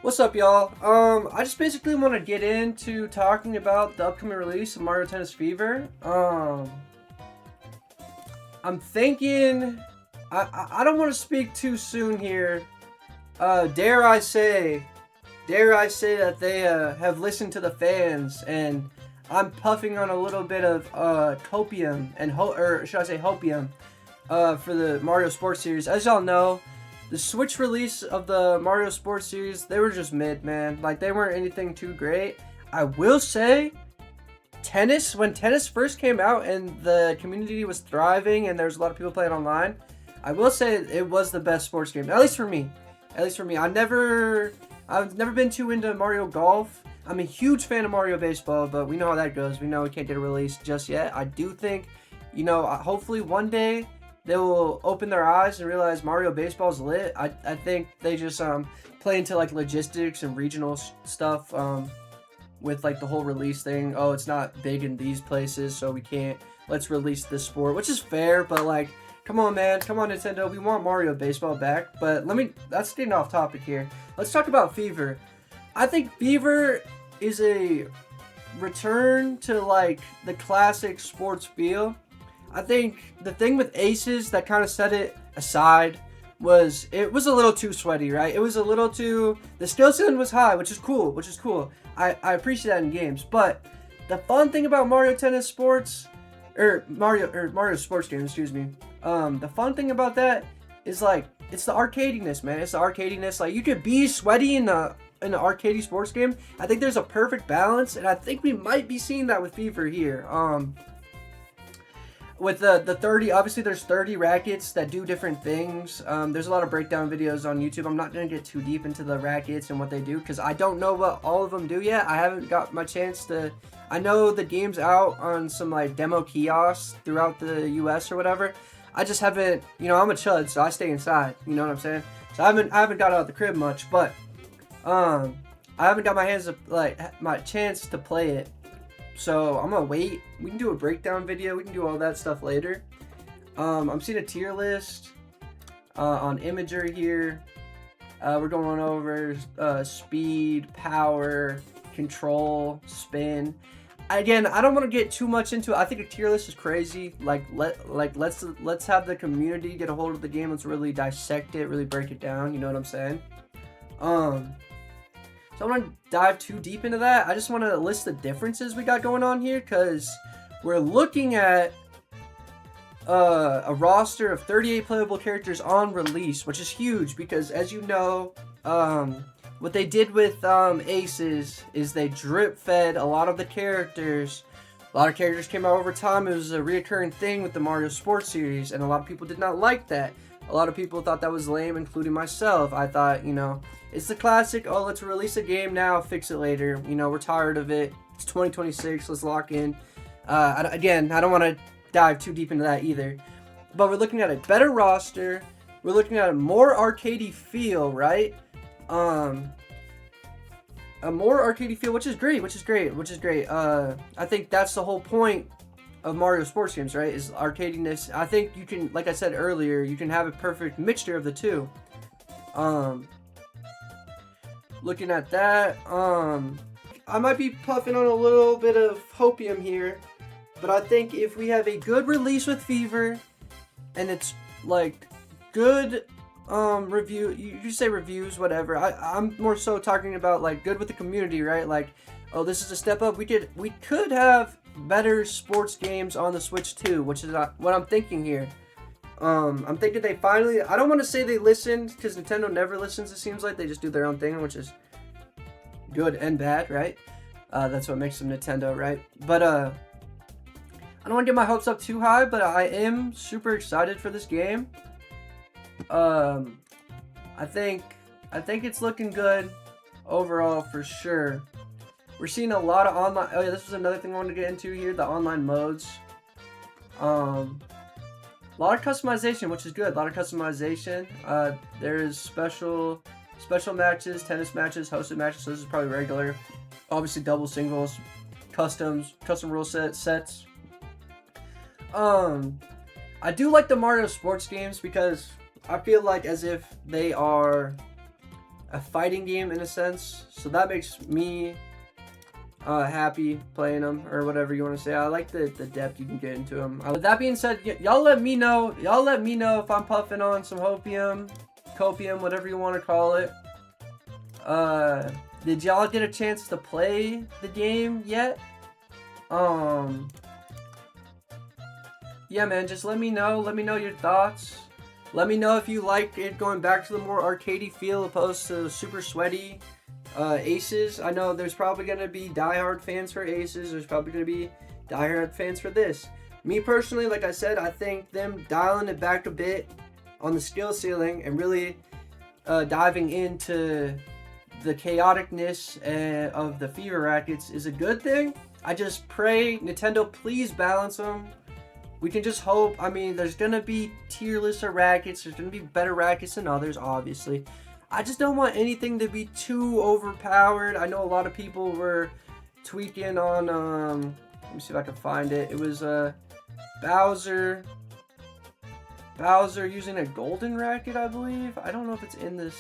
What's up, y'all? I just basically want to get into talking about the upcoming release of Mario Tennis Fever. I'm thinking I don't want to speak too soon here. Dare I say, that they have listened to the fans, and I'm puffing on a little bit of copium or should I say hopium, for the Mario Sports series. As y'all know, the Switch release of the Mario Sports series, they were just mid, man. Like, they weren't anything too great. I will say, when tennis first came out and the community was thriving and there was a lot of people playing online, I will say it was the best sports game. At least for me. I've never been too into Mario Golf. I'm a huge fan of Mario Baseball, but we know how that goes. We know we can't get a release just yet. I do think, hopefully one day they will open their eyes and realize Mario Baseball's lit. I think they just play into like logistics and regional stuff with like the whole release thing. Oh, it's not big in these places, so we can't. Let's release this sport, which is fair, but like, come on, man, come on, Nintendo. We want Mario Baseball back. But that's getting off topic here. Let's talk about Fever. I think Fever is a return to like the classic sports feel. I think the thing with Aces that kind of set it aside was it was a little too sweaty, right? It was a little too, the skill ceiling was high, which is cool. I appreciate that in games, but the fun thing about Mario Tennis Sports or Mario Sports games, excuse me. The fun thing about that is like it's the arcadiness, man. It's the arcadiness. Like, you could be sweaty in an arcadey sports game. I think there's a perfect balance, and I think we might be seeing that with Fever here. With the 30, obviously there's 30 rackets that do different things. There's a lot of breakdown videos on YouTube. I'm not going to get too deep into the rackets and what they do because I don't know what all of them do yet. I haven't got my chance to. I know the game's out on some like demo kiosks throughout the US or whatever. I just haven't, I'm a chud, so I stay inside, you know what I'm saying? So I haven't got out of the crib much, but I haven't got my chance to play it. So I'm gonna wait. We can do a breakdown video. We can do all that stuff later. I'm seeing a tier list on Imager here. We're going over speed, power, control, spin. Again, I don't want to get too much into it. I think a tier list is crazy. Let's have the community get a hold of the game. Let's really dissect it, really break it down. You know what I'm saying? So I don't want to dive too deep into that. I just want to list the differences we got going on here because we're looking at a roster of 38 playable characters on release, which is huge because, as you know, what they did with Aces is they drip fed a lot of the characters. A lot of characters came out over time. It was a reoccurring thing with the Mario Sports series, and a lot of people did not like that. A lot of people thought that was lame, including myself. I thought, it's the classic, oh, let's release a game now, fix it later. We're tired of it. It's 2026, let's lock in. Again, I don't want to dive too deep into that either. But we're looking at a better roster. We're looking at a more arcadey feel, right? A more arcadey feel, which is great. I think that's the whole point of Mario sports games, right? Is arcadiness. I think you can, like I said earlier, you can have a perfect mixture of the two. Looking at that, I might be puffing on a little bit of hopium here, but I think if we have a good release with Fever, and it's like good review, you say reviews, whatever. I'm more so talking about like good with the community, right? Like, oh, this is a step up. We could have better sports games on the Switch too, which is what I'm thinking here. I'm thinking they finally, I don't want to say they listened because Nintendo never listens. It seems like they just do their own thing, which is good and bad, right? That's what makes them Nintendo, right? But I don't want to get my hopes up too high, but I am super excited for this game. I think it's looking good overall for sure. We're seeing a lot of online. Oh yeah, this was another thing I wanted to get into here: the online modes. A lot of customization, which is good. A lot of customization. There's special matches, tennis matches, hosted matches. So this is probably regular. Obviously, double singles, custom rule sets. I do like the Mario sports games because I feel like as if they are a fighting game in a sense. So that makes me happy playing them, or whatever you want to say. I like the depth you can get into them. With that being said, y'all let me know if I'm puffing on some copium, whatever you want to call it. Did y'all get a chance to play the game yet? Yeah, man, just let me know your thoughts. Let me know if you like it going back to the more arcadey feel opposed to super sweaty Aces. I know there's probably going to be diehard fans for Aces. There's probably going to be diehard fans for this. Me personally, like I said, I think them dialing it back a bit on the skill ceiling and really diving into the chaoticness of the Fever Rackets is a good thing. I just pray Nintendo please balance them. We can just hope. I mean, there's going to be tier lists of rackets. There's going to be better rackets than others, obviously. I just don't want anything to be too overpowered. I know a lot of people were tweaking on, let me see if I can find it. It was Bowser using a golden racket, I believe. I don't know if it's in this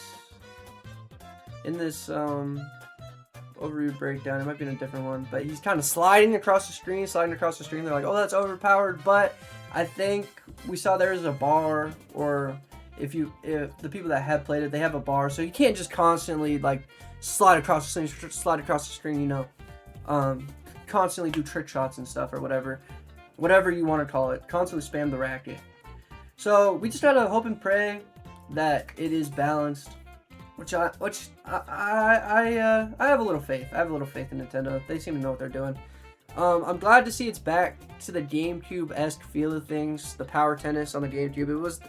overview breakdown. It might be in a different one, but he's kind of sliding across the screen. They're like, oh, that's overpowered, but I think we saw there is a bar, or if the people that have played it, they have a bar, so you can't just constantly like slide across the screen, you know, constantly do trick shots and stuff, or whatever you want to call it, constantly spam the racket. So we just gotta hope and pray that it is balanced. Which I have a little faith. I have a little faith in Nintendo. They seem to know what they're doing. I'm glad to see it's back to the GameCube-esque feel of things. The Power Tennis on the GameCube. It was,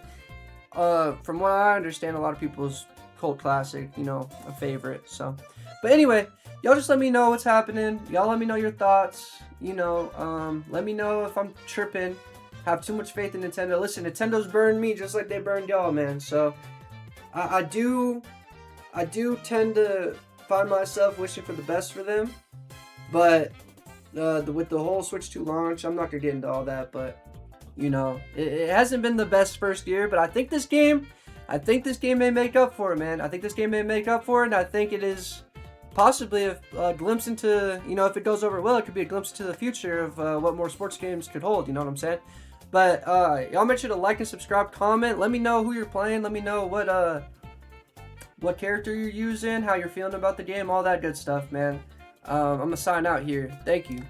from what I understand, a lot of people's cult classic. You know, a favorite. So, but anyway, y'all just let me know what's happening. Y'all let me know your thoughts. You know, let me know if I'm tripping. Have too much faith in Nintendo. Listen, Nintendo's burned me just like they burned y'all, man. So, I do tend to find myself wishing for the best for them, but with the whole Switch 2 launch, I'm not gonna get into all that. But you know, it hasn't been the best first year, but I think this game may make up for it, man. I think this game may make up for it, and I think it is possibly a glimpse into, you know, if it goes over well, it could be a glimpse into the future of what more sports games could hold. You know what I'm saying? But y'all make sure to like and subscribe, comment. Let me know who you're playing. Let me know what character you're using, how you're feeling about the game, all that good stuff, man. I'm gonna sign out here. Thank you.